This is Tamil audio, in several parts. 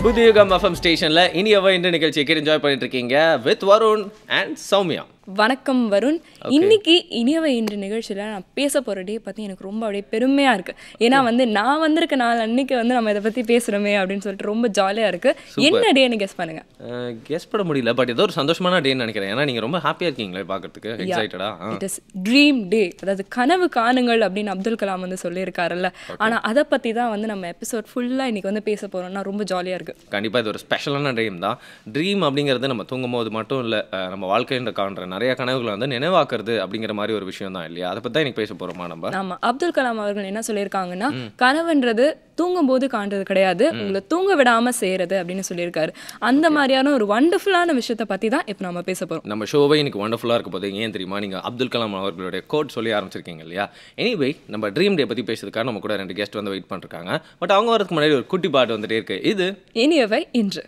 புதியுகம் எஃப்எம் ஸ்டேஷன்ல இனியவ இந்த நிகழ்ச்சியை கேட்டு என்ஜாய் பண்ணிட்டு இருக்கீங்க வித் வருண் அண்ட் சௌமியா. வணக்கம் வருண். இன்னைக்கு இனியவை இன்று நிகழ்ச்சியில் நான் பேச போகிற டே பற்றி எனக்கு ரொம்ப அப்படியே பெருமையாக இருக்குது. ஏன்னா நான் வந்திருக்க நாள் அன்னைக்கு நம்ம இதை பற்றி பேசுகிறோமே அப்படின்னு சொல்லிட்டு ரொம்ப ஜாலியாக இருக்குது. என்ன டேன்னு கெஸ் பண்ணுங்க. கெஸ் பண்ண முடியல, பட் ஏதோ ஒரு சந்தோஷமான டேன்னு நினைக்கிறேன். ஏன்னா நீங்கள் ரொம்ப ஹாப்பியாக இருக்கீங்களே பார்க்கறதுக்கு, எக்ஸைட்டடா. இட் இஸ் ட்ரீம் டே, அதாவது கனவு காணுங்கள் அப்படின்னு அப்துல் கலாம் சொல்லியிருக்காருல்ல. ஆனால் அதை பற்றி தான் நம்ம எபிசோட் ஃபுல்லாக இன்னைக்கு பேச போகிறோம்னா ரொம்ப ஜாலியாக இருக்குது. கண்டிப்பாக இது ஒரு ஸ்பெஷலான ட்ரீம் தான். ட்ரீம் அப்படிங்கிறது நம்ம தூங்கும் போது மட்டும் இல்லை, நம்ம வாழ்க்கையில் காண்ற நிறைய கனவுகளை நினைவாக்குறது அப்படிங்கிற மாதிரி ஒரு விஷயம் தான் இல்லையா? அதை பற்றி தான் இன்னைக்கு பேச போகிறோமா நம்ம. ஆமாம், அப்துல் கலாம் அவர்கள் என்ன சொல்லியிருக்காங்கன்னா, கனவுன்றது தூங்கும் போது காண்றது கிடையாது, உங்களை தூங்க விடாமல் செய்கிறது அப்படின்னு சொல்லியிருக்காரு. அந்த மாதிரியான ஒரு வண்டர்ஃபுல்லான விஷயத்தை பற்றி தான் இப்போ நம்ம பேச போகிறோம். நம்ம ஷோவே இன்னைக்கு வண்டர்ஃபுல்லாக இருக்க போது ஏன் தெரியுமா? நீங்கள் அப்துல் கலாம் அவர்களுடைய கோட் சொல்லி ஆரம்பிச்சிருக்கீங்க இல்லையா? எனிவே நம்ம ட்ரீம் டே பற்றி பேசுறதுக்காக நம்ம கூட 2 கெஸ்ட் வெயிட் பண்ணிருக்காங்க. பட் அவங்க வரதுக்கு முன்னாடி ஒரு குட்டி பாட்டு வந்துட்டே இருக்கு. இது இனியவை இன்று.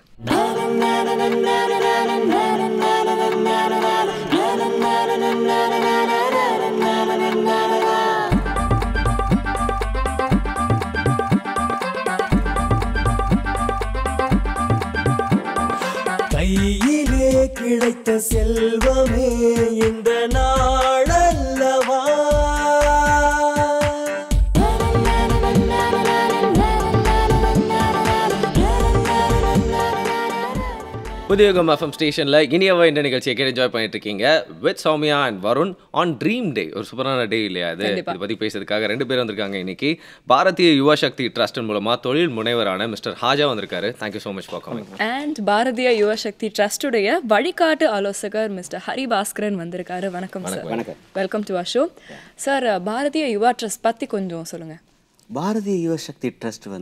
கையிலே கிடைத்த செல்வமே இந்த நாளல்லவா, புதியுகம் எஃப்எம் ஸ்டேஷனில் இனியவ இந்த நிகழ்ச்சியை கேட்டு என்ஜாய் பண்ணிட்டு இருக்கீங்க with Sowmya and Varun on dream day. ஒரு சூப்பரான டே இல்லையா? இது இதை பற்றி பேசுறதுக்காக 2 பேர் வந்திருக்காங்க இன்னைக்கு. பாரதிய யுவ சக்தி ட்ரஸ்ட் மூலமாக தொழில் முனைவரான மிஸ்டர் ஹாஜா வந்திருக்காரு. Thank you so much for coming. And Bharatiya Yuva Shakti ட்ரஸ்டுடைய வழிகாட்டு ஆலோசகர் மிஸ்டர் ஹரிபாஸ்கரன் வந்திருக்காரு. வணக்கம் சார். வணக்கம். Welcome to our show sir. Bharatiya Yuva trust பற்றி கொஞ்சம் சொல்லுங்கள். பாரதிய யுவ சக்தி ட்ரஸ்ட்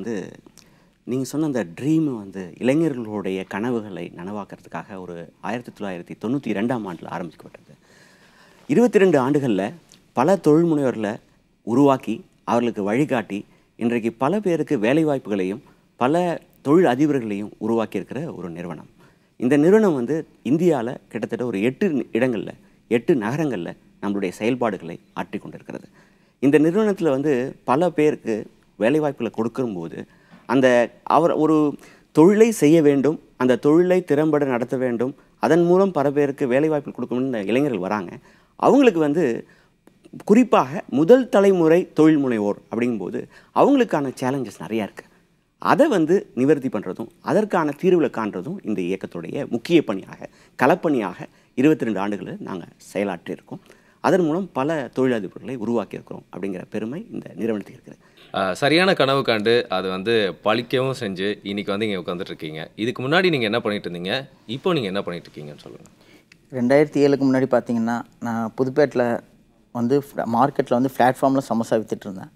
நீங்கள் சொன்ன அந்த ட்ரீம் இளைஞர்களுடைய கனவுகளை நனவாக்கிறதுக்காக ஒரு 1992ஆம் ஆண்டில் ஆரம்பிக்கப்பட்டது. 22 ஆண்டுகளில் பல தொழில் முனைவர்களை உருவாக்கி அவர்களுக்கு வழிகாட்டி இன்றைக்கு பல பேருக்கு வேலைவாய்ப்புகளையும் பல தொழில் அதிபர்களையும் உருவாக்கியிருக்கிற ஒரு நிறுவனம். இந்த நிறுவனம் இந்தியாவில் கிட்டத்தட்ட ஒரு 8 இடங்களில் 8 நகரங்களில் நம்மளுடைய செயல்பாடுகளை ஆற்றி கொண்டிருக்கிறது. இந்த நிறுவனத்தில் பல பேருக்கு வேலைவாய்ப்புகளை கொடுக்கும்போது அவர் ஒரு தொழிலை செய்ய வேண்டும், அந்த தொழிலை திறம்பட நடத்த வேண்டும், அதன் மூலம் பல பேருக்கு வேலைவாய்ப்பு கொடுக்கணும்னு இந்த இளைஞர்கள் வராங்க. அவங்களுக்கு குறிப்பாக முதல் தலைமுறை தொழில் முனைவோர் அப்படிங்கும்போது அவங்களுக்கான சேலஞ்சஸ் நிறையா இருக்குது. அதை நிவர்த்தி பண்ணுறதும் அதற்கான தீர்வுகளை காண்றதும் இந்த இயக்கத்துடைய முக்கிய பணியாக களப்பணியாக 22 ஆண்டுகளில் நாங்கள் செயலாற்றியிருக்கோம். அதன் மூலம் பல தொழிலதிபர்களை உருவாக்கியிருக்கிறோம் அப்படிங்கிற பெருமை இந்த நிறுவனத்துக்கு இருக்குது. சரியான கனவு காண்டு அது பழிக்கவும் செஞ்சு இன்னைக்கு இங்கே உட்காந்துட்டு இருக்கீங்க. இதுக்கு முன்னாடி நீங்கள் என்ன பண்ணிட்டு இருந்தீங்க, இப்போ நீங்கள் என்ன பண்ணிட்டு இருக்கீங்கன்னு சொல்லுங்கள். 2007க்கு முன்னாடி பார்த்தீங்கன்னா நான் புதுப்பேட்டில் மார்க்கெட்டில் பிளாட்ஃபார்மில் சமோசா விற்றுட்டு இருந்தேன்.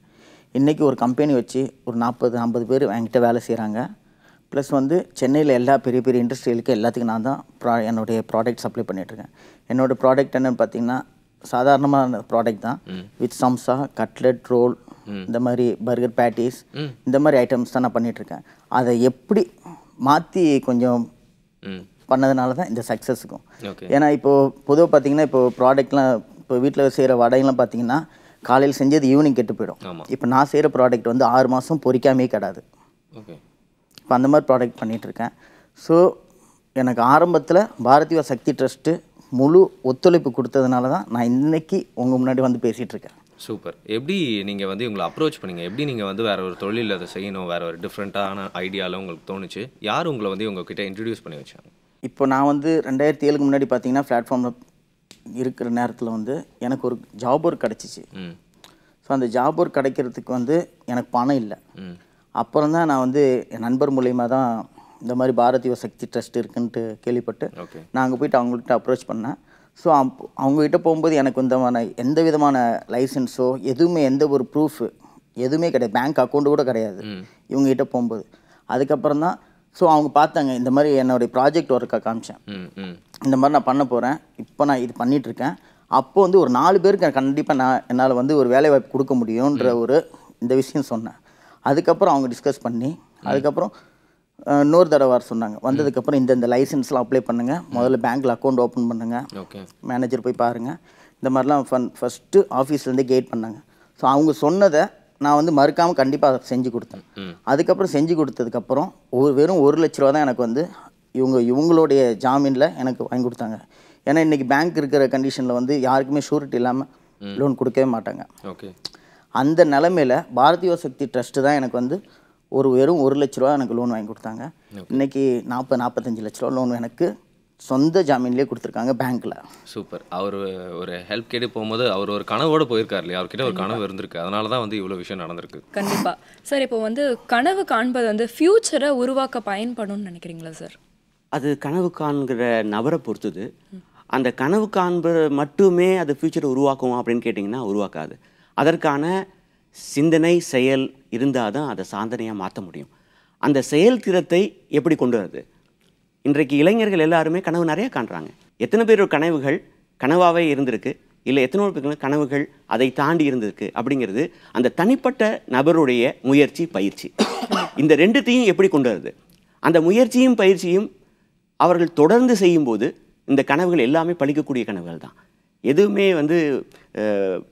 இன்றைக்கி ஒரு கம்பெனி வச்சு ஒரு 40-50 பேர் என்கிட்ட வேலை செய்கிறாங்க. ப்ளஸ் சென்னையில் எல்லா பெரிய பெரிய இண்டஸ்ட்ரியலுக்கு எல்லாத்துக்கும் நான் தான் என்னுடைய ப்ராடக்ட் சப்ளை பண்ணிகிட்ருக்கேன். என்னோடய ப்ராடக்ட் என்னென்னு பார்த்தீங்கன்னா சாதாரணமான ப்ராடக்ட் தான். வித் சம்சா, கட்லெட், ரோல், இந்த மாதிரி பர்கர் பேட்டிஸ், இந்த மாதிரி ஐட்டம்ஸ் தான் நான் பண்ணிகிட்ருக்கேன். அதை எப்படி மாற்றி கொஞ்சம் பண்ணதுனால தான் இந்த சக்ஸஸுக்கும். ஏன்னா இப்போது பொதுவாக பார்த்தீங்கன்னா இப்போ ப்ராடக்ட்லாம் இப்போ வீட்டில் செய்கிற வடையெல்லாம் பார்த்தீங்கன்னா காலையில் செஞ்சது ஈவினிங் கெட்டு போயிடும். இப்போ நான் செய்கிற ப்ராடக்ட் 6 மாதம் பொரிக்காமே கிடாது. இப்போ அந்த மாதிரி ப்ராடக்ட் பண்ணிகிட்ருக்கேன். ஸோ எனக்கு ஆரம்பத்தில் பாரதிய சக்தி ட்ரஸ்ட்டு முழு ஒத்துழைப்பு கொடுத்ததுனால தான் நான் இன்னைக்கு உங்கள் முன்னாடி பேசிகிட்ருக்கேன். சூப்பர். எப்படி நீங்கள் உங்களை அப்ரோச் பண்ணீங்க? எப்படி நீங்கள் வேறு ஒரு தொழில் அதை செய்யணும், வேறு ஒரு டிஃப்ரெண்ட்டான ஐடியாவில் உங்களுக்கு தோணுச்சு? யார் உங்களை உங்ககிட்ட இன்ட்ரடியூஸ் பண்ணி வச்சாங்க? இப்போ நான் 2007க்கு முன்னாடி பார்த்தீங்கன்னா பிளாட்ஃபார்மில் இருக்கிற நேரத்தில் எனக்கு ஒரு ஜாப் ஒர்க் கிடச்சிச்சு. ஸோ அந்த ஜாப் ஒர்க் கிடைக்கிறதுக்கு எனக்கு பணம் இல்லை. அப்புறம் தான் நான் என் நண்பர் மூலயமா தான் இந்த மாதிரி பாரதிய சக்தி ட்ரஸ்ட் இருக்குன்ட்டு கேள்விப்பட்டு நான் அங்கே போய்ட்டு அவங்கள்ட்ட அப்ரோச் பண்ணேன். ஸோ அவங்ககிட்ட போகும்போது எனக்கு எந்த விதமான லைசன்ஸோ எதுவுமே எந்த ஒரு ப்ரூஃப் எதுவுமே கிடையாது, பேங்க் அக்கௌண்ட்டு கூட கிடையாது இவங்ககிட்ட போகும்போது. அதுக்கப்புறம் தான் ஸோ அவங்க பார்த்தாங்க, இந்த மாதிரி என்னுடைய ப்ராஜெக்ட் ஒர்க்காக காமிச்சேன், இந்த மாதிரி நான் பண்ண போகிறேன், இப்போ நான் இது பண்ணிகிட்ருக்கேன். அப்போது ஒரு 4 பேருக்கு கண்டிப்பாக என்னால் ஒரு வேலைவாய்ப்பு கொடுக்க முடியுன்ற இந்த விஷயம் சொன்னேன். அதுக்கப்புறம் அவங்க டிஸ்கஸ் பண்ணி அதுக்கப்புறம் இன்னொரு தடவை வர சொன்னாங்க. வந்ததுக்கப்புறம் இந்த லைசன்ஸ்லாம் அப்ளை பண்ணுங்கள், முதல்ல பேங்க்கில் அக்கௌண்ட் ஓப்பன் பண்ணுங்கள், மேனேஜர் போய் பாருங்கள், இந்த மாதிரிலாம் ஃபஸ்ட்டு ஆஃபீஸ்லேருந்தே கைட் பண்ணாங்க. ஸோ அவங்க சொன்னதை நான் வந்து மறுக்காமல் கண்டிப்பாக செஞ்சு கொடுத்தேன். அதுக்கப்புறம் செஞ்சு கொடுத்ததுக்கப்புறம் வெறும் 1 லட்ச ரூபா தான் எனக்கு வந்து இவங்களுடைய ஜாமீனில் எனக்கு வாங்கி கொடுத்தாங்க. ஏன்னா இன்றைக்கி பேங்க் இருக்கிற கண்டிஷனில் வந்து யாருக்குமே ஷூரிட்டி இல்லாமல் லோன் கொடுக்கவே மாட்டாங்க. ஓகே. அந்த நிலமையில் பாரதிய யுவசக்தி ட்ரஸ்ட்டு தான் எனக்கு வந்து வெறும் 1 லட்ச ரூபா எனக்கு லோன் வாங்கி கொடுத்தாங்க. இன்றைக்கி 40-45 லட்ச ரூபா லோன் எனக்கு சொந்த ஜாமீன்லேயே கொடுத்துருக்காங்க பேங்க்கில். சூப்பர். அவர் ஒரு ஹெல்ப் கேட்டு போகும்போது அவர் ஒரு கனவோடு போயிருக்கார் இல்லையா, அவர்கிட்ட ஒரு கனவு இருந்திருக்கு, அதனால தான் வந்து இவ்வளோ விஷயம் நடந்திருக்கு. கண்டிப்பாக சார். இப்போ வந்து கனவு காண்பது வந்து ஃப்யூச்சரை உருவாக்க பயன்படும்னு நினைக்கிறீங்களா சார்? அது கனவு காண்கிற நபரை பொறுத்தது. அந்த கனவு காண்பது மட்டுமே அது ஃப்யூச்சரை உருவாக்கும் அப்படின்னு கேட்டிங்கன்னா உருவாக்காது. அதற்கான சிந்தனை செயல் இருந்தால் தான் அதை சாதனையாக மாற்ற முடியும். அந்த செயல்திறத்தை எப்படி கொண்டு வருது? இன்றைக்கு இளைஞர்கள் எல்லாருமே கனவு நிறைய காண்றாங்க. எத்தனை பேரோட கனவுகள் கனவாகவே இருந்திருக்கு, இல்லை எத்தனை பேர் கனவுகள் அதை தாண்டி இருந்திருக்கு அப்படிங்கிறது அந்த தனிப்பட்ட நபருடைய முயற்சி, பயிற்சி. இந்த ரெண்டுத்தையும் எப்படி கொண்டு வருது? அந்த முயற்சியும் பயிற்சியும் அவர்கள் தொடர்ந்து செய்யும்போது இந்த கனவுகள் எல்லாமே பலிக்கக்கூடிய கனவுகள் தான். எதுவுமே வந்து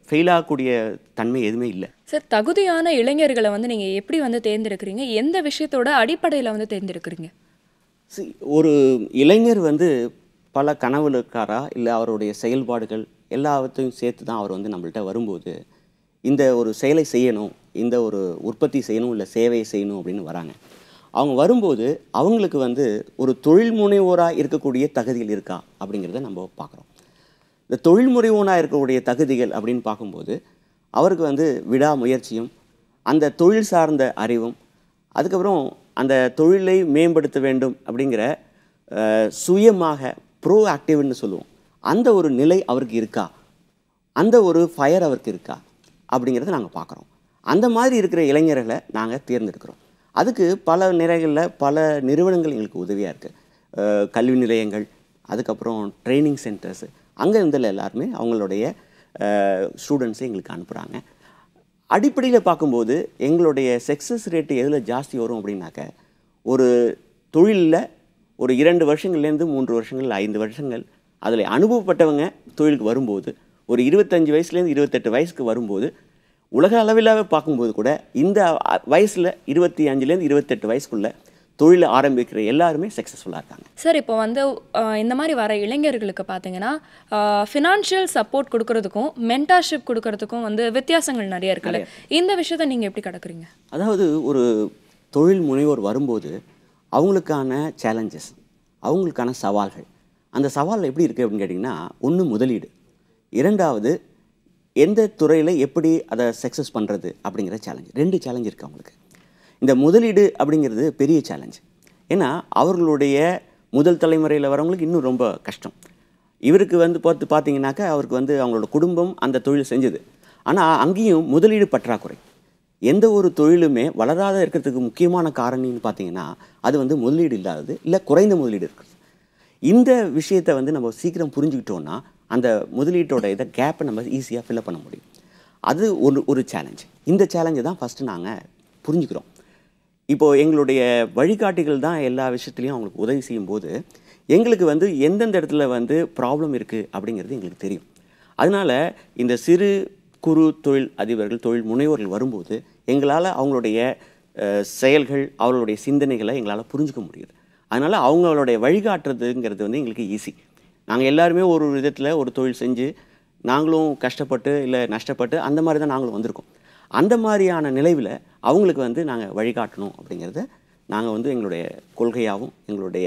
ஃபெயில் ஆகக்கூடிய தன்மை எதுவுமே இல்லை. சார், தகுதியான இளைஞர்களை வந்து நீங்கள் எப்படி வந்து தேர்ந்தெடுக்கிறீங்க? எந்த விஷயத்தோட அடிப்படையில் வந்து தேர்ந்தெடுக்கிறீங்க? ஒரு இளைஞர் வந்து பல கனவுகளுக்காரா இல்லை அவருடைய செயல்பாடுகள் எல்லாவற்றையும் சேர்த்து தான் அவர் வந்து நம்மள்கிட்ட வரும்போது இந்த ஒரு செயலை செய்யணும், இந்த ஒரு உற்பத்தி செய்யணும், இல்லை சேவையை செய்யணும் அப்படின்னு வராங்க. அவங்க வரும்போது அவங்களுக்கு வந்து ஒரு தொழில் முனைவோராக இருக்கக்கூடிய தகுதிகள் இருக்கா அப்படிங்கிறத நம்ம பார்க்குறோம். இந்த தொழில் முனைவோராக இருக்கக்கூடிய தகுதிகள் அப்படின்னு பார்க்கும்போது அவருக்கு வந்து விடாமுயற்சியும் அந்த தொழில் சார்ந்த அறிவும், அதுக்கப்புறம் அந்த தொழிலை மேம்படுத்த வேண்டும் அப்படிங்கிற சுயமாக ப்ரோ ஆக்டிவ்னு சொல்லுவோம், அந்த ஒரு நிலை அவருக்கு இருக்கா, அந்த ஒரு ஃபயர் அவருக்கு இருக்கா அப்படிங்கிறத நாங்கள் பார்க்குறோம். அந்த மாதிரி இருக்கிற இளைஞர்களை நாங்கள் தேர்ந்தெடுக்கிறோம். அதுக்கு பல நிலைகளில் பல நிறுவனங்கள் எங்களுக்கு உதவியாக இருக்குது. கல்வி நிலையங்கள், அதுக்கப்புறம் ட்ரைனிங் சென்டர்ஸு, அங்கே இருந்ததில் எல்லாருமே அவங்களுடைய ஸ்டூடெண்ட்ஸை எங்களுக்கு அனுப்புகிறாங்க. அடிப்படையில் பார்க்கும்போது எங்களுடைய சக்ஸஸ் ரேட்டு எதில் ஜாஸ்தி வரும் அப்படின்னாக்க, ஒரு தொழிலில் ஒரு 2 வருஷங்கள்லேருந்து 3 வருஷங்கள் 5 வருஷங்கள் அதில் அனுபவப்பட்டவங்க தொழிலுக்கு வரும்போது, ஒரு 25 வயசுலேருந்து 28 வயசுக்கு வரும்போது, உலக அளவிலாக பார்க்கும்போது கூட இந்த வயசில் 25லேருந்து 28 வயசுக்குள்ளே தொழிலை ஆரம்பிக்கிற எல்லாருமே சக்ஸஸ்ஃபுல்லாக இருக்காங்க. சார், இப்போ வந்து இந்த மாதிரி வர இளைஞர்களுக்கு பார்த்தீங்கன்னா ஃபினான்ஷியல் சப்போர்ட் கொடுக்கறதுக்கும் மென்டார்ஷிப் கொடுக்கறதுக்கும் வந்து வித்தியாசங்கள் நிறைய இருக்குல்ல, இந்த விஷயத்தை நீங்கள் எப்படி கடக்குறீங்க? அதாவது ஒரு தொழில் முனைவோர் வரும்போது அவங்களுக்கான சேலஞ்சஸ், அவங்களுக்கான சவால்கள், அந்த சவால் எப்படி இருக்குது அப்படின்னு கேட்டிங்கன்னா, ஒன்று முதலீடு, இரண்டாவது எந்த துறையில் எப்படி அதை சக்ஸஸ் பண்ணுறது அப்படிங்கிற சேலஞ்ச். 2 சேலஞ்ச் இருக்குது அவங்களுக்கு. இந்த முதலீடு அப்படிங்கிறது பெரிய சேலஞ்ச். ஏன்னா அவர்களுடைய முதல் தலைமுறையில் வரவங்களுக்கு இன்னும் ரொம்ப கஷ்டம். இவருக்கு வந்து பார்த்தீங்கன்னாக்கா அவருக்கு வந்து அவங்களோட குடும்பம் அந்த தொழில் செஞ்சது, ஆனால் அங்கேயும் முதலீடு பற்றாக்குறை. எந்த ஒரு தொழிலுமே வளராத இருக்கிறதுக்கு முக்கியமான காரணின்னு பார்த்தீங்கன்னா அது வந்து முதலீடு இல்லாதது, இல்லை குறைந்த முதலீடு இருக்குது. இந்த விஷயத்தை வந்து நம்ம சீக்கிரம் புரிஞ்சுக்கிட்டோன்னா அந்த முதலீட்டோட இதை கேப்பை நம்ம ஈஸியாக ஃபில்லப் பண்ண முடியும். அது ஒரு சேலஞ்ச். இந்த சேலஞ்சை தான் ஃபஸ்ட்டு நாங்கள் புரிஞ்சுக்கிறோம். இப்போது எங்களுடைய வழிகாட்டிகள் தான் எல்லா விஷயத்துலையும் அவங்களுக்கு உதவி செய்யும்போது எங்களுக்கு வந்து எந்தெந்த இடத்துல வந்து ப்ராப்ளம் இருக்குது அப்படிங்கிறது எங்களுக்கு தெரியும். அதனால் இந்த சிறு குறு தொழில் அதிபர்கள், தொழில் முனைவோர்கள் வரும்போது எங்களால் அவங்களுடைய செயல்கள், அவர்களுடைய சிந்தனைகளை எங்களால் புரிஞ்சுக்க முடியுது. அதனால் அவங்களுடைய வழிகாட்டுறதுங்கிறது வந்து எங்களுக்கு ஈஸி. நாங்கள் எல்லாருமே ஒரு விதத்தில் ஒரு தொழில் செஞ்சு நாங்களும் கஷ்டப்பட்டு இல்லை நஷ்டப்பட்டு அந்த மாதிரி தான் நாங்களும் வந்திருக்கோம். அந்த மாதிரியான நிலைவில் அவங்களுக்கு வந்து நாங்கள் வழிகாட்டணும் அப்படிங்கிறத நாங்கள் வந்து எங்களுடைய கொள்கையாகவும் எங்களுடைய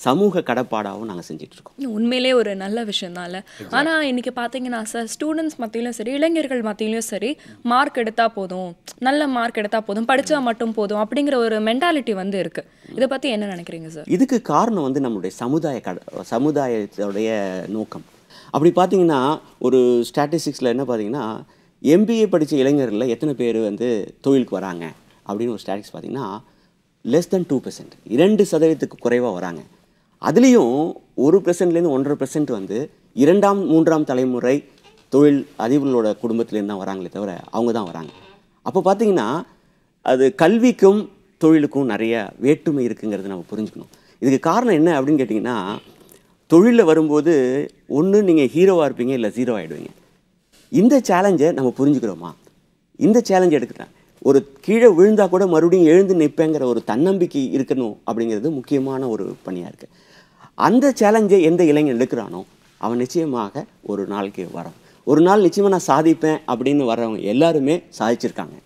சமூக கடப்பாடாகவும் நாங்கள் செஞ்சிட்ருக்கோம். உண்மையிலே ஒரு நல்ல விஷயம்தான்ல. ஆனால் இன்றைக்கி பார்த்தீங்கன்னா சார், ஸ்டூடெண்ட்ஸ் மத்தியிலும் சரி, இளைஞர்கள் மத்தியிலும் சரி, மார்க் எடுத்தால் போதும், நல்ல மார்க் எடுத்தால் போதும், படித்தா மட்டும் போதும் அப்படிங்கிற ஒரு மென்டாலிட்டி வந்து இருக்குது. இதை பற்றி என்ன நினைக்கிறீங்க சார்? இதுக்கு காரணம் வந்து நம்மளுடைய சமுதாயத்துடைய நோக்கம். அப்படி பார்த்தீங்கன்னா ஒரு ஸ்டாட்டிஸ்டிக்ஸில் என்ன பார்த்தீங்கன்னா, MBA படித்த இளைஞர்களில் எத்தனை பேர் வந்து தொழிலுக்கு வராங்க அப்படின்னு ஒரு ஸ்டாட்டிஸ்டிக்ஸ் பார்த்தீங்கன்னா லெஸ் தென் 2%, 2% குறைவாக வராங்க. அதுலேயும் 1%லேருந்து 1.5% வந்து 2ஆம் 3ஆம் தலைமுறை தொழில் அதிபர்களோட குடும்பத்துலேருந்து தான் வராங்களே தவிர அவங்க தான் வராங்க. அப்போ பார்த்தீங்கன்னா அது கல்விக்கும் தொழிலுக்கும் நிறைய வேற்றுமை இருக்குங்கிறது நம்ம புரிஞ்சுக்கணும். இதுக்கு காரணம் என்ன அப்படின்னு கேட்டிங்கன்னா, தொழிலில் வரும்போது ஒன்று நீங்கள் ஹீரோவாக இருப்பீங்க, இல்லை 0 ஆகிடுவீங்க. இந்த சேலஞ்சை நம்ம புரிஞ்சுக்கிறோமா? இந்த சேலஞ்சை எடுக்கிறேன். ஒரு கீழே விழுந்தா கூட மறுபடியும் எழுந்து நிற்பேங்கிற ஒரு தன்னம்பிக்கை இருக்கணும் அப்படிங்கிறது முக்கியமான ஒரு பணியாக இருக்குது. அந்த சேலஞ்சை எந்த இளைஞன் எடுக்கிறானோ அவன் நிச்சயமாக ஒரு நாளைக்கு வரான். ஒரு நாள் நிச்சயமாக நான் சாதிப்பேன் அப்படின்னு வர்றவங்க எல்லாருமே சாதிச்சிருக்காங்க.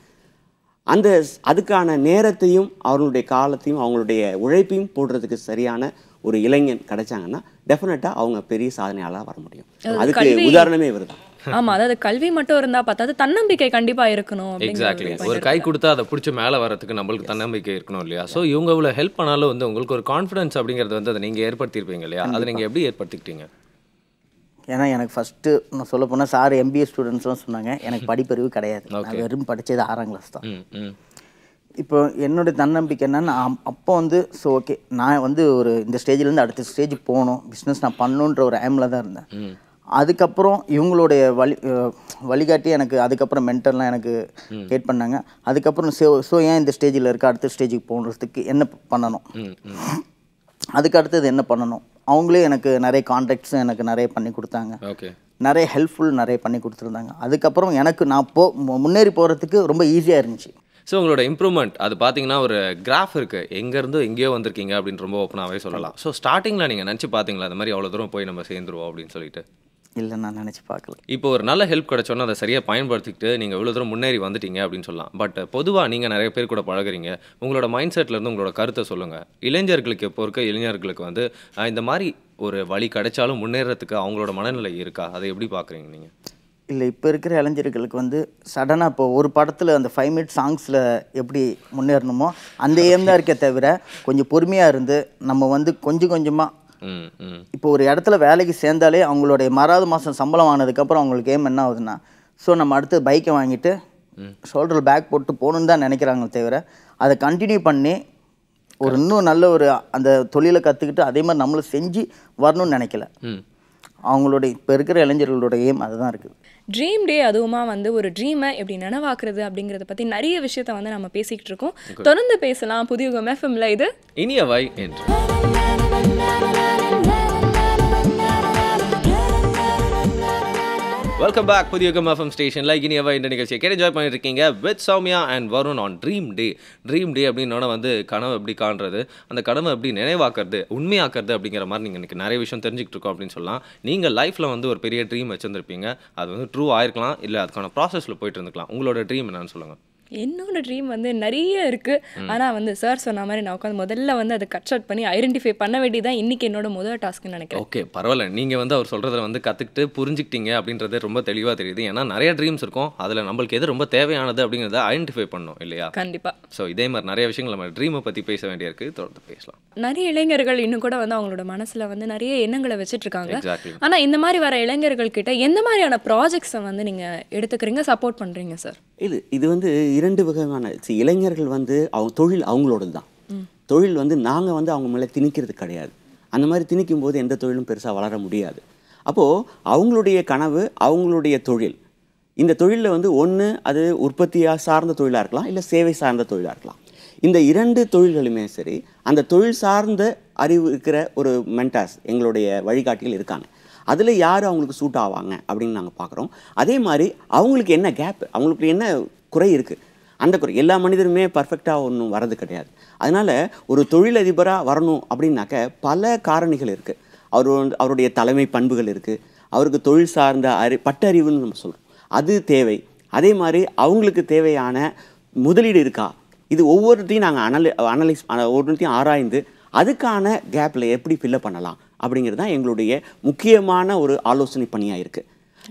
அதுக்கான நேரத்தையும் அவர்களுடைய காலத்தையும் அவங்களுடைய உழைப்பையும் போடுறதுக்கு சரியான ஒரு இளைஞன் கிடைச்சாங்கன்னா டெஃபினட்டாக அவங்க பெரிய சாதனையாளராக வர முடியும். அதுக்கு உதாரணமே இவர் தான். ஆமா, அதாவது கல்வி மட்டும் இருந்தா பார்த்தாது, தன்னம்பிக்கை கண்டிப்பா இருக்கணும். எக்ஸாக்ட்லி. ஒரு கை கொடுத்தா அதை பிடிச்சி மேலே வரதுக்கு நம்மளுக்கு தன்னம்பிக்கை இருக்கணும் இல்லையா? ஸோ இவங்க இவ்வளோ ஹெல்ப் பண்ணாலும் வந்து உங்களுக்கு ஒரு கான்ஃபிடன்ஸ் அப்படிங்கிறது வந்து அதை நீங்கள் ஏற்படுத்தியிருப்பீங்க இல்லையா? அதை நீங்கள் எப்படி ஏற்படுத்திக்கிட்டீங்க? ஏன்னா எனக்கு ஃபஸ்ட்டு நான் சொல்ல போனால் சார் MBA ஸ்டூடெண்ட்ஸ்லாம் சொன்னாங்க, எனக்கு படிப்பறிவு கிடையாது, நான் வெறும் படித்தது 6ஆம் கிளாஸ் தான். இப்போ என்னுடைய தன்னம்பிக்கை என்னன்னா, அப்போ வந்து ஸோ ஓகே நான் வந்து ஒரு இந்த ஸ்டேஜ்லேருந்து அடுத்த ஸ்டேஜ் போகணும், பிஸ்னஸ் நான் பண்ணணுன்ற ஒரு ஐமில் தான் இருந்தேன். அதுக்கப்புறம் இவங்களுடைய வழிகாட்டி எனக்கு அதுக்கப்புறம் மென்டர்லாம் எனக்கு ஹெல்ப் பண்ணாங்க. அதுக்கப்புறம் ஸோ ஏன் இந்த ஸ்டேஜில் இருக்க, அடுத்த ஸ்டேஜுக்கு போகிறதுக்கு என்ன பண்ணணும், அதுக்கு அடுத்தது என்ன பண்ணணும், அவங்களே எனக்கு நிறைய கான்டாக்ட்ஸும் எனக்கு நிறைய பண்ணி கொடுத்தாங்க. நிறைய ஹெல்ப்ஃபுல் நிறைய பண்ணி கொடுத்துருந்தாங்க. அதுக்கப்புறம் எனக்கு நான் முன்னேறி போகிறதுக்கு ரொம்ப ஈஸியாக இருந்துச்சு. ஸோ உங்களோட இம்ப்ரூவ்மெண்ட் அது பார்த்தீங்கன்னா ஒரு கிராஃப் இருக்குது, எங்கேருந்து எங்கேயோ வந்திருக்கீங்க அப்படின்னு ரொம்ப ஓப்பனாகவே சொல்லலாம். ஸோ ஸ்டார்டிங்கில் நீங்கள் நினச்சி பார்த்தீங்களா அந்த மாதிரி அவ்வளோ தூரம் போய் நம்ம சேர்ந்துருவோம் அப்படின்னு சொல்லிட்டு? இல்லை, நான் நினச்சி பார்க்கல. இப்போ ஒரு நல்ல ஹெல்ப் கிடச்சோன்னா அதை சரியாக பயன்படுத்திக்கிட்டு நீங்கள் இவ்வளோ தூரம் முன்னேறி வந்துட்டீங்க அப்படின்னு சொல்லலாம். பட் பொதுவாக நீங்கள் நிறைய பேர் கூட பழகுறீங்க, உங்களோட மைண்ட் செட்லேருந்து உங்களோட கருத்தை சொல்லுங்கள். இளைஞர்களுக்கு இப்போ இருக்க இளைஞர்களுக்கு வந்து இந்த மாதிரி ஒரு வழி கிடைச்சாலும் முன்னேறதுக்கு அவங்களோட மனநிலை இருக்கா? அதை எப்படி பார்க்குறீங்க நீங்கள்? இல்லை, இப்போ இருக்கிற இளைஞர்களுக்கு வந்து சடனாக இப்போ ஒரு படத்தில் அந்த 5 மினிட் சாங்ஸில் எப்படி முன்னேறணுமோ அந்த ஏம் தான் இருக்கே தவிர, கொஞ்சம் பொறுமையாக இருந்து நம்ம வந்து கொஞ்சம் கொஞ்சமாக இப்போ ஒரு இடத்துல வேலைக்கு சேர்ந்தாலே அவங்களுடைய மறாவது மாதம் சம்பளம் ஆனதுக்கப்புறம் அவங்களுக்கு ஏம் என்ன ஆகுதுன்னா, ஸோ நம்ம அடுத்து பைக்கை வாங்கிட்டு ஷோல்டரில் பேக் போட்டு போகணுன்னு தான் நினைக்கிறாங்க தவிர, அதை கண்டினியூ பண்ணி ஒரு இன்னும் நல்ல ஒரு அந்த தொழிலை கற்றுக்கிட்டு அதே மாதிரி நம்மளும் செஞ்சு வரணும்னு நினைக்கல. அவங்களுடைய இப்போ இருக்கிற இளைஞர்களோட ஏம் அதுதான் இருக்குது. ட்ரீம் டே அதுவுமா வந்து ஒரு ட்ரீமை எப்படி நனவாக்குறது அப்படிங்கிறத பற்றி நிறைய விஷயத்த வந்து நம்ம பேசிக்கிட்டு இருக்கோம். தொடர்ந்து பேசலாம் புதியுகம் எஃப்எம்ல. இது இனியவை என்று. வெல்கம் பேக் புதியுகம் எஃப்எம் ஸ்டேஷனில் இனியவை இந்த நிகழ்ச்சியை கேட்டு என்ஜாய் பண்ணிட்டு இருக்கீங்க with Sowmya and Varun on dream day. Dream day அப்படின்னா வந்து கனவு எப்படி காண்றது, அந்த கனவை எப்படி நினைவாக்குறது, உண்மையாக்குறது அப்படிங்கிற மாதிரி நீங்கள் இன்றைக்கி நிறைய விஷயம் தெரிஞ்சுக்கிட்டு இருக்கோம் அப்படின்னு சொல்லலாம். நீங்கள் லைஃப்பில் வந்து ஒரு பெரிய ட்ரீம் வச்சுருந்துருப்பீங்க, அது வந்து ட்ரூ ஆயிருக்கலாம், இல்லை அதுக்கான ப்ராசஸில் போயிட்டு இருந்துக்கலாம். உங்களோட ட்ரீம் என்னன்னு சொல்லுங்கள். என்னோட ட்ரீம் வந்து நிறைய இருக்குது. ஆனால் வந்து சார் சொன்ன மாதிரி நான் உட்காந்து முதல்ல வந்து அதை கட் ஷாட் பண்ணி ஐடென்டிஃபை பண்ண வேண்டியதான் இன்றைக்கி என்னோட முதல் டாஸ்க்குன்னு நினைக்கிறேன். ஓகே, பரவாயில்ல. நீங்கள் வந்து அவர் சொல்கிறத வந்து கற்றுக்கிட்டு புரிஞ்சுக்கிட்டீங்க அப்படின்றது ரொம்ப தெளிவாக தெரியுது. ஏன்னா நிறைய ட்ரீம்ஸ் இருக்கும், அதில் நம்மளுக்கு எது ரொம்ப தேவையானது அப்படிங்கிறத ஐடென்டிஃபை பண்ணணும் இல்லையா? கண்டிப்பாக. ஸோ இதே மாதிரி நிறைய விஷயங்கள் நம்ம ட்ரீமை பற்றி பேச வேண்டியிருக்கு, தொடர்ந்து பேசலாம். நிறைய இளைஞர்கள் இன்னும் கூட வந்து அவங்களோட மனசில் வந்து நிறைய எண்ணங்களை வச்சுட்டு இருக்காங்க. ஆனால் இந்த மாதிரி வர இளைஞர்கள் கிட்ட எந்த மாதிரியான ப்ராஜெக்ட்ஸை வந்து நீங்கள் எடுத்துக்கிறீங்க, சப்போர்ட் பண்ணுறீங்க சார்? இது வந்து 2 வகையான இளைஞர்கள் வந்து அவங்க தொழில் அவங்களோட தான். தொழில் வந்து நாங்கள் வந்து அவங்க மேலே திணிக்கிறது கிடையாது. அந்த மாதிரி திணிக்கும் போது எந்த தொழிலும் பெருசாக வளர முடியாது. அப்போது அவங்களுடைய கனவு, அவங்களுடைய தொழில், இந்த தொழிலில் வந்து ஒன்று அது உற்பத்தியாக சார்ந்த தொழிலாக இருக்கலாம், இல்லை சேவை சார்ந்த தொழிலாக இருக்கலாம். இந்த 2 தொழில்களுமே சரி, அந்த தொழில் சார்ந்த அறிவு இருக்கிற ஒரு மென்டார்ஸ் எங்களுடைய வழிகாட்டிகள் இருக்காங்க. அதில் யார் அவங்களுக்கு சூட் ஆவாங்க அப்படின்னு நாங்கள் பார்க்குறோம். அதே மாதிரி அவங்களுக்கு என்ன கேப், அவங்களுக்கு என்ன குறை இருக்குது, அந்த குறை எல்லா மனிதருமே பர்ஃபெக்டாக ஒன்றும் வரது கிடையாது. அதனால் ஒரு தொழிலதிபராக வரணும் அப்படின்னாக்க பல காரணிகள் இருக்குது. அவருடைய தலைமை பண்புகள் இருக்குது, அவருக்கு தொழில் சார்ந்த பட்டறிவுன்னு நம்ம சொல்கிறோம், அது தேவை. அதே மாதிரி அவங்களுக்கு தேவையான முதலீடு இருக்கா, இது ஒவ்வொருத்தையும் நாங்கள் அனலைஸ் ஒவ்வொருத்தையும் ஆராய்ந்து அதுக்கான கேப்பில் எப்படி ஃபில்லப் பண்ணலாம் அப்படிங்கிறது தான் எங்களுடைய முக்கியமான ஒரு ஆலோசனை பணியாக இருக்குது.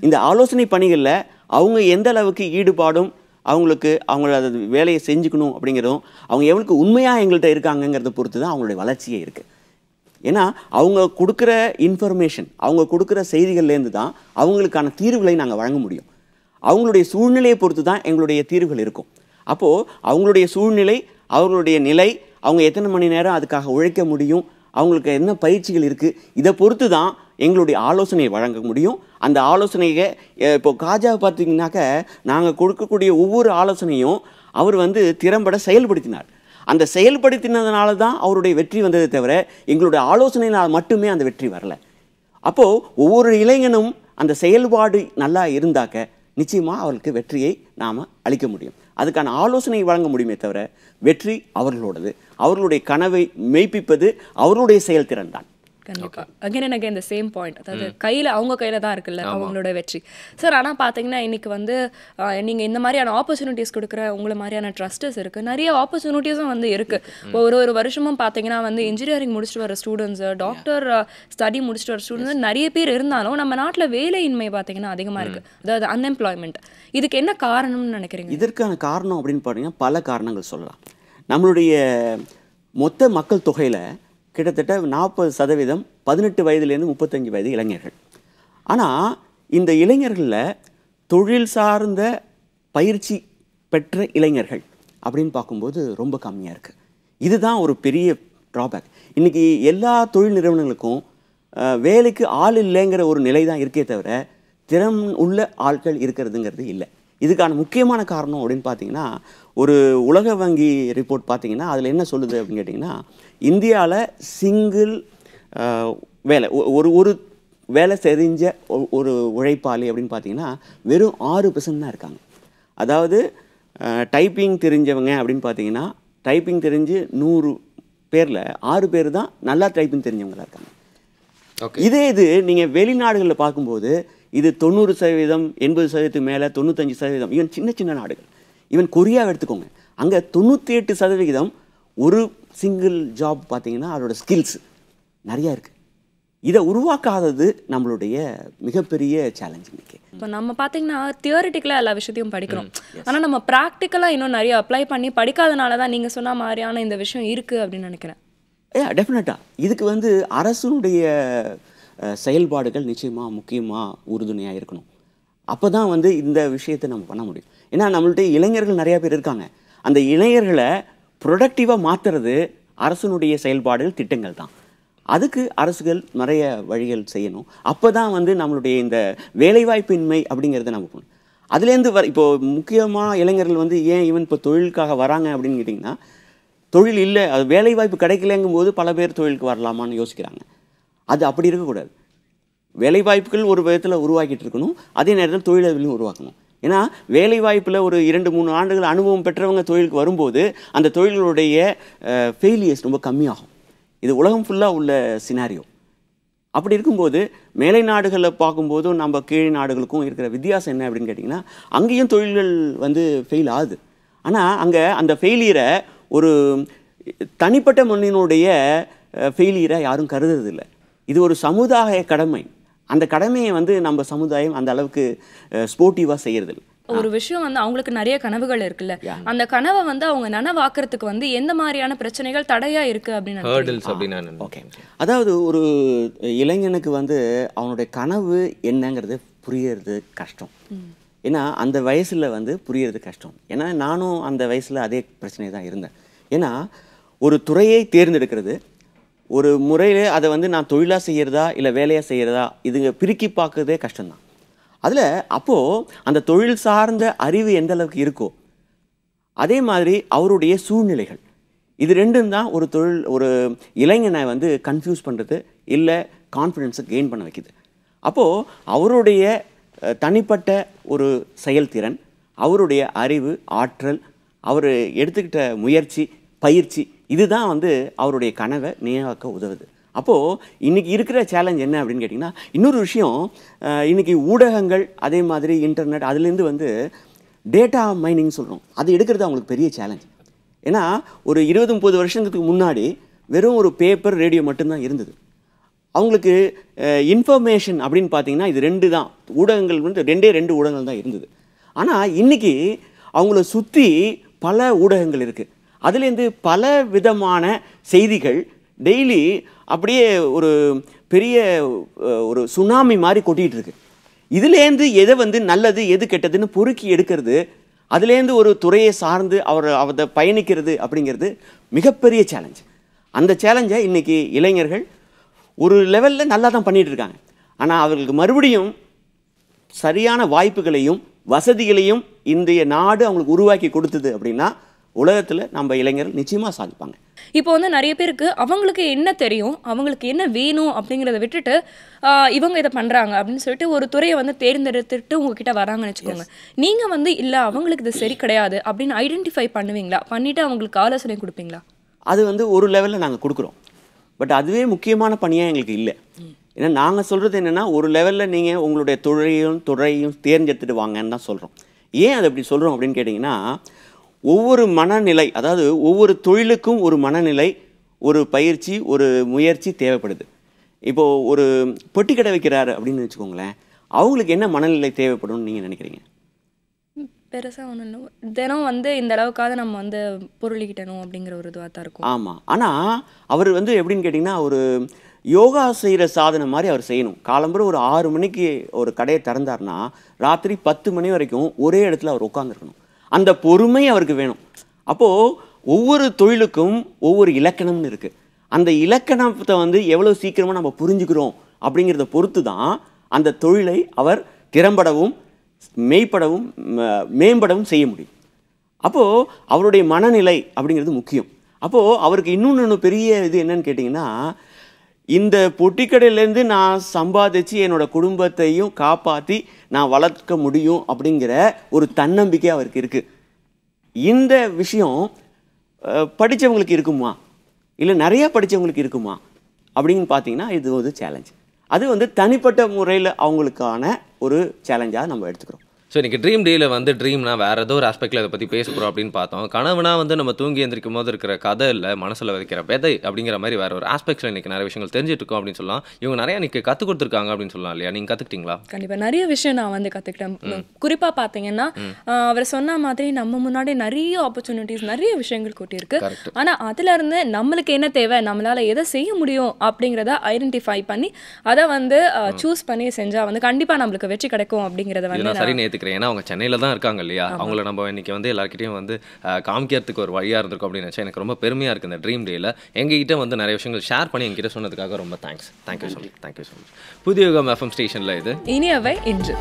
இந்த ஆலோசனை பணிகளில் அவங்க எந்த அளவுக்கு ஈடுபாடும், அவங்கள அது வேலையை செஞ்சுக்கணும் அப்படிங்கிறதும், அவங்க எவ்வளோக்கு உண்மையாக எங்கள்கிட்ட இருக்காங்கங்கிறத பொறுத்து தான் அவங்களுடைய வளர்ச்சியே இருக்குது. ஏன்னா அவங்க கொடுக்குற இன்ஃபர்மேஷன், அவங்க கொடுக்குற செய்திகள்லேருந்து தான் அவங்களுக்கான தீர்வுகளை நாங்கள் வழங்க முடியும். அவங்களுடைய சூழ்நிலையை பொறுத்து தான் எங்களுடைய தீர்வுகள் இருக்கும். அப்போது அவங்களுடைய சூழ்நிலை, அவங்களுடைய நிலை, அவங்க எத்தனை மணி நேரம் அதுக்காக உழைக்க முடியும், அவங்களுக்கு என்ன பயிற்சிகள் இருக்குது, இதை பொறுத்து தான் எங்களுடைய ஆலோசனையை வழங்க முடியும். அந்த ஆலோசனையை இப்போ காஜா பார்த்திங்கனாக்க நாங்கள் கொடுக்கக்கூடிய ஒவ்வொரு ஆலோசனையும் அவர் வந்து திறம்பட செயல்படுத்தினார். அந்த செயல்படுத்தினதுனால தான் அவருடைய வெற்றி வந்ததை தவிர எங்களுடைய ஆலோசனையினால் மட்டுமே அந்த வெற்றி வரலை. அப்போது ஒவ்வொரு இளைஞனும் அந்த செயல்பாடு நல்லா இருந்தாக்க நிச்சயமாக அவர்களுக்கு வெற்றியை நாம் அளிக்க முடியும். அதுக்கான ஆலோசனை வழங்க முடியுமே தவிர வெற்றி அவர்களோடது. அவர்களுடைய கனவை மெய்ப்பிப்பது அவர்களுடைய செயல்திறன் தான். கண்டிப்பா அகைன் எனக்கு இந்த சேம் பாயிண்ட், அதாவது அவங்க கையில தான் இருக்குல்ல அவங்களோட வெற்றி சார். ஆனால் பார்த்தீங்கன்னா இன்னைக்கு வந்து நீங்கள் இந்த மாதிரியான ஆப்பர்ச்சுனிட்டிஸ் கொடுக்குற உங்களை மாதிரியான ட்ரஸ்டர்ஸ் இருக்குது, நிறைய ஆப்பர்ச்சுனிட்டிஸும் வந்து இருக்குது. ஒரு வருஷமும் பார்த்தீங்கன்னா வந்து இன்ஜினியரிங் முடிச்சுட்டு வர ஸ்டூடெண்ட்ஸு, டாக்டர் ஸ்டடி முடிச்சுட்டு வர ஸ்டூடெண்ட்ஸ் நிறைய பேர் இருந்தாலும் நம்ம நாட்டில் வேலையின்மை பார்த்தீங்கன்னா அதிகமாக இருக்குது, அதாவது அன்எம்ப்ளாய்மெண்ட். இதுக்கு என்ன காரணம்னு நினைக்கிறீங்க? இதற்கான காரணம் அப்படின்னு பார்த்தீங்கன்னா பல காரணங்கள் சொல்லலாம். நம்மளுடைய மொத்த மக்கள் தொகையில் கிட்டத்தட்ட 40% 18 வயதுலேருந்து 35 வயது இளைஞர்கள். ஆனால் இந்த இளைஞர்களில் தொழில் சார்ந்த பயிற்சி பெற்ற இளைஞர்கள் அப்படின்னு பார்க்கும்போது ரொம்ப கம்மியாக இருக்குது. இதுதான் ஒரு பெரிய ட்ராபேக். இன்றைக்கி எல்லா தொழில் நிறுவனங்களுக்கும் வேலைக்கு ஆள் இல்லைங்கிற ஒரு நிலை தான் இருக்கே தவிர திறன் உள்ள ஆட்கள் இருக்கிறதுங்கிறது இல்லை. இதுக்கான முக்கியமான காரணம் அப்படின்னு பார்த்தீங்கன்னா, ஒரு உலக வங்கி ரிப்போர்ட் பார்த்தீங்கன்னா அதில் என்ன சொல்லுது அப்படின்னு கேட்டிங்கன்னா, இந்தியாவில் சிங்கிள் வேலை ஒரு வேலை தெரிஞ்ச ஒரு உழைப்பாளி அப்படின்னு பார்த்தீங்கன்னா வெறும் 6% தான் இருக்காங்க. அதாவது டைப்பிங் தெரிஞ்சவங்க அப்படின்னு பார்த்தீங்கன்னா டைப்பிங் தெரிஞ்சு 100 பேரில் 6 பேர் தான் நல்லா டைப்பிங் தெரிஞ்சவங்களாக இருக்காங்க. இது நீங்கள் வெளிநாடுகளில் பார்க்கும்போது இது 90%, 80% மேலே 95%, ஈவன் சின்ன சின்ன நாடுகள், ஈவன் கொரியாவை எடுத்துக்கோங்க, அங்கே 98% ஒரு சிங்கிள் ஜாப் பார்த்தீங்கன்னா அதோட ஸ்கில்ஸ் நிறையா இருக்குது. இதை உருவாக்காதது நம்மளுடைய மிகப்பெரிய சேலஞ்ச். இன்னைக்கு இப்போ நம்ம பார்த்தீங்கன்னா தியரிட்டிக்கலாக எல்லா விஷயத்தையும் படிக்கிறோம், ஆனால் நம்ம ப்ராக்டிக்கலாக இன்னும் நிறைய அப்ளை பண்ணி படிக்காதனால தான் நீங்கள் சொன்ன மாதிரியான இந்த விஷயம் இருக்குது அப்படின்னு நினைக்கிறேன். டெஃபினட்டாக இதுக்கு வந்து அரசுடைய செயல்பாடுகள் நிச்சயமாக முக்கியமாக உறுதுணையாக இருக்கணும். அப்போ தான் வந்து இந்த விஷயத்தை நம்ம பண்ண முடியும். ஏன்னா நம்மள்ட்ட இளைஞர்கள் நிறையா பேர் இருக்காங்க. அந்த இளைஞர்களை ப்ரொடக்டிவாக மாற்றுறது அரசனுடைய செயல்பாடுகள், திட்டங்கள் தான். அதுக்கு அரசுகள் நிறைய வழிகள் செய்யணும். அப்போ தான் வந்து நம்மளுடைய இந்த வேலைவாய்ப்பின்மை அப்படிங்கிறத நம்ம பண்ணணும். அதுலேருந்து இப்போது முக்கியமாக இளைஞர்கள் வந்து ஏன் ஈவன் இப்போ தொழிலுக்காக வராங்க அப்படின்னு கேட்டிங்கன்னா, தொழில் இல்லை, அது வேலைவாய்ப்பு கிடைக்கலங்கும் போது பல பேர் தொழிலுக்கு வரலாமான்னு யோசிக்கிறாங்க. அது அப்படி இருக்கக்கூடாது. வேலைவாய்ப்புகள் ஒரு விதத்தில் உருவாக்கிட்டு இருக்கணும், அதே நேரத்தில் தொழிலதிலையும் உருவாக்கணும். ஏன்னா வேலைவாய்ப்பில் ஒரு 2-3 ஆண்டுகள் அனுபவம் பெற்றவங்க தொழிலுக்கு வரும்போது அந்த தொழில்களுடைய ஃபெயிலியர்ஸ் ரொம்ப கம்மியாகும். இது உலகம் ஃபுல்லாக உள்ள சினாரியோ. அப்படி இருக்கும்போது மேலை நாடுகளில் பார்க்கும்போதும் நம்ம கீழ் நாடுகளுக்கும் இருக்கிற வித்தியாசம் என்ன அப்படின்னு கேட்டிங்கன்னா, அங்கேயும் தொழில்கள் வந்து ஃபெயில் ஆகுது. ஆனால் அங்கே அந்த ஃபெயிலியரை ஒரு தனிப்பட்ட மனிதனுடைய ஃபெயிலியரை யாரும் கருதுறதில்லை. இது ஒரு சமுதாய கடமை. அந்த கடமையை வந்து நம்ம சமுதாயம் அந்த அளவுக்கு ஸ்போர்ட்டிவாக செய்யறதில்லை. ஒரு விஷயம் வந்து அவங்களுக்கு நிறைய கனவுகள் இருக்குல்ல, அந்த கனவை வந்து அவங்க நனவாக்குறதுக்கு வந்து எந்த மாதிரியான பிரச்சனைகள் தடையா இருக்கு அப்படின்னு ஓகே, அதாவது ஒரு இளைஞனுக்கு வந்து அவனுடைய கனவு என்னங்கிறது புரியறது கஷ்டம். ஏன்னா அந்த வயசில் வந்து புரியறது கஷ்டம். ஏன்னா நானும் அந்த வயசில் அதே பிரச்சனை தான் இருந்தேன். ஏன்னா ஒரு துறையை தேர்ந்தெடுக்கிறது, ஒரு முறையில் அதை வந்து நான் தொழிலாக செய்கிறதா இல்லை வேலையாக செய்கிறதா, இதுங்க பிரிக்கி பார்க்கறதே கஷ்டம்தான். அதில் அப்போது அந்த தொழில் சார்ந்த அறிவு எந்த அளவுக்கு இருக்கோ அதே மாதிரி அவருடைய சூழ்நிலைகள், இது ரெண்டும் தான் ஒரு இளைஞனை வந்து கன்ஃபியூஸ் பண்ணுறது இல்லை கான்ஃபிடென்ஸை கெயின் பண்ண வைக்குது. அப்போது அவருடைய தனிப்பட்ட ஒரு செயல்திறன், அவருடைய அறிவு, ஆற்றல், அவர் எடுத்துக்கிட்ட முயற்சி, பயிற்சி, இதுதான் வந்து அவருடைய கனவை நினைவாக்க உதவுது. அப்போது இன்றைக்கி இருக்கிற சேலஞ்ச் என்ன அப்படின்னு கேட்டிங்கன்னா, இன்னொரு விஷயம், இன்றைக்கி ஊடகங்கள் அதே மாதிரி இன்டர்நெட் அதுலேருந்து வந்து டேட்டா மைனிங் சொல்கிறோம், அது எடுக்கிறது அவங்களுக்கு பெரிய சேலஞ்ச். ஏன்னா ஒரு 20-30 வருஷத்துக்கு முன்னாடி வெறும் ஒரு பேப்பர், ரேடியோ மட்டும்தான் இருந்தது. அவங்களுக்கு இன்ஃபர்மேஷன் அப்படின்னு பார்த்தீங்கன்னா இது 2 தான் ஊடகங்கள் வந்து 2 ஊடகங்கள் தான் இருந்தது. ஆனால் இன்றைக்கி அவங்கள சுற்றி பல ஊடகங்கள் இருக்குது. அதுலேருந்து பல விதமான செய்திகள் டெய்லி அப்படியே ஒரு பெரிய ஒரு சுனாமி மாதிரி கொட்டிகிட்டு இருக்கு. இதுலேருந்து எதை வந்து நல்லது எது கெட்டதுன்னு பொறுக்கி எடுக்கிறது, அதுலேருந்து ஒரு துறையை சார்ந்து அதை பயணிக்கிறது அப்படிங்கிறது மிகப்பெரிய சேலஞ்ச். அந்த சேலஞ்சை இன்றைக்கி இளைஞர்கள் ஒரு லெவலில் நல்லா தான் பண்ணிகிட்டு இருக்காங்க. ஆனால் அவர்களுக்கு மறுபடியும் சரியான வாய்ப்புகளையும் வசதிகளையும் இன்றைய நாடு அவங்களுக்கு உருவாக்கி கொடுத்தது அப்படின்னா உலகத்தில் நம்ம இளைஞர்கள் நிச்சயமாக சாதிப்பாங்க. இப்போ வந்து நிறைய பேருக்கு அவங்களுக்கு என்ன தெரியும், அவங்களுக்கு என்ன வேணும் அப்படிங்கிறத விட்டுட்டு இவங்க இதை பண்றாங்க அப்படின்னு சொல்லிட்டு ஒரு துறையை வந்து தேர்ந்தெடுத்துட்டு உங்ககிட்ட வராங்கன்னு வச்சுக்கோங்க. நீங்க வந்து இல்ல அவங்களுக்கு இது சரி கிடையாது அப்படின்னு ஐடென்டிஃபை பண்ணுவீங்களா? பண்ணிட்டு அவங்களுக்கு ஆலோசனை கொடுப்பீங்களா? அது வந்து ஒரு லெவலில் நாங்கள் கொடுக்குறோம். பட் அதுவே முக்கியமான பணியாக எங்களுக்கு இல்லை. ஏன்னா நாங்கள் சொல்கிறது என்னென்னா, ஒரு லெவலில் நீங்கள் உங்களுடைய துறையையும் தேர்ந்தெடுத்துட்டு வாங்கன்னு தான் சொல்கிறோம். ஏன் அதை அப்படி சொல்கிறோம் அப்படின்னு கேட்டிங்கன்னா, ஒவ்வொரு மனநிலை, அதாவது ஒவ்வொரு தொழிலுக்கும் ஒரு மனநிலை, ஒரு பயிற்சி, ஒரு முயற்சி தேவைப்படுது. இப்போது ஒரு பொட்டி கடை வைக்கிறாரு அப்படின்னு வச்சுக்கோங்களேன், அவங்களுக்கு என்ன மனநிலை தேவைப்படும்னு நீங்கள் நினைக்கிறீங்க? பெருசாக ஒன்றும் இல்லை, தினம் வந்து இந்த அளவுக்காக நம்ம வந்து பொருளிக்கிட்டணும் அப்படிங்கிற ஒரு இதுவாக தான் இருக்கும். ஆமாம். ஆனால் அவர் வந்து எப்படின்னு கேட்டிங்கன்னா, ஒரு யோகா செய்கிற சாதனை மாதிரி அவர் செய்யணும். காலம்புற ஒரு 6 மணிக்கு ஒரு கடையை திறந்தார்னா ராத்திரி 10 மணி வரைக்கும் ஒரே இடத்துல அவர் உட்காந்துருக்கணும். அந்த பொறுமை அவருக்கு வேணும். அப்போது ஒவ்வொரு தொழிலுக்கும் ஒவ்வொரு இலக்கணம்னு இருக்குது. அந்த இலக்கணத்தை வந்து எவ்வளோ சீக்கிரமாக நம்ம புரிஞ்சுக்கிறோம் அப்படிங்கிறத பொறுத்து தான் அந்த தொழிலை அவர் திறம்படவும் மெய்ப்படவும் மேம்படவும் செய்ய முடியும். அப்போது அவருடைய மனநிலை அப்படிங்கிறது முக்கியம். அப்போது அவருக்கு இன்னொன்று பெரிய இது என்னன்னு கேட்டிங்கன்னா, இந்த பொட்டிக்கடையிலேருந்து நான் சம்பாதிச்சு என்னோடய குடும்பத்தையும் காப்பாற்றி நான் வளர்க்க முடியும் அப்படிங்கிற ஒரு தன்னம்பிக்கை அவருக்கு இருக்குது. இந்த விஷயம் படித்தவங்களுக்கு இருக்குமா, இல்லை நிறையா படித்தவங்களுக்கு இருக்குமா அப்படின்னு பார்த்தீங்கன்னா, இது ஒரு சேலஞ்ச். அது வந்து தனிப்பட்ட முறையில் அவங்களுக்கான ஒரு சேலஞ்சாக நம்ம எடுத்துக்கிறோம். ஸோ இன்றைக்கி ட்ரீம் டேயில் வந்து ட்ரீம்னா வேறு ஏதோ ஒரு ஆஸ்பெக்டில் அதை பற்றி பேச போகிறோம் அப்படின்னு பார்த்தோம். கனவுனா வந்து நம்ம தூங்கி எந்திரிக்கும் போது இருக்கிற கதை இல்லை, மனசில் வைக்கிற விதை அப்படிங்கிற மாதிரி வேறு ஒரு ஆஸ்பெக்ட்ஸில் இன்றைக்கி நிறைய விஷயங்கள் தெரிஞ்சுட்டு இருக்கோம் அப்படின்னு சொல்லலாம். இவங்க நிறையா இன்றைக்கி கற்றுக் கொடுத்துருக்காங்க அப்படின்னு சொல்லலாம் இல்லையா? நீங்கள் கற்றுக்கிட்டீங்களா? கண்டிப்பாக நிறைய விஷயம் நான் வந்து கற்றுக்கிட்டேன். குறிப்பாக பார்த்தீங்கன்னா, அவர் சொன்ன மாதிரி நம்ம முன்னாடி நிறைய ஆப்பர்ச்சுனிட்டிஸ், நிறைய விஷயங்கள் கூட்டியிருக்கு. ஆனால் அதுலேருந்து நம்மளுக்கு என்ன தேவை, நம்மளால் எதை செய்ய முடியும் அப்படிங்கிறத ஐடென்டிஃபை பண்ணி அதை வந்து சூஸ் பண்ணி செஞ்சால் வந்து கண்டிப்பாக நம்மளுக்கு வெற்றி கிடைக்கும் அப்படிங்கிறத வந்து சரி நேற்றுக்கிறேன். ஏன்னா அவங்க சென்னையில் தான் இருக்காங்க இல்லையா? அவங்கள நம்ம இன்னைக்கு வந்து எல்லாருக்கிட்டையும் வந்து காமிக்கிறதுக்கு ஒரு வழியாக இருந்திருக்கும் அப்படின்னு நினச்சா எனக்கு ரொம்ப பெருமையாக இருக்குது. இந்த ட்ரீம் டேயில் எங்ககிட்ட வந்து நிறைய விஷயங்கள் ஷேர் பண்ணி எங்கிட்ட சொன்னதுக்காக ரொம்ப தேங்க்ஸ். Thank you so much. புதிய யுகம் FM ஸ்டேஷனில் இது இனியவை இன்று.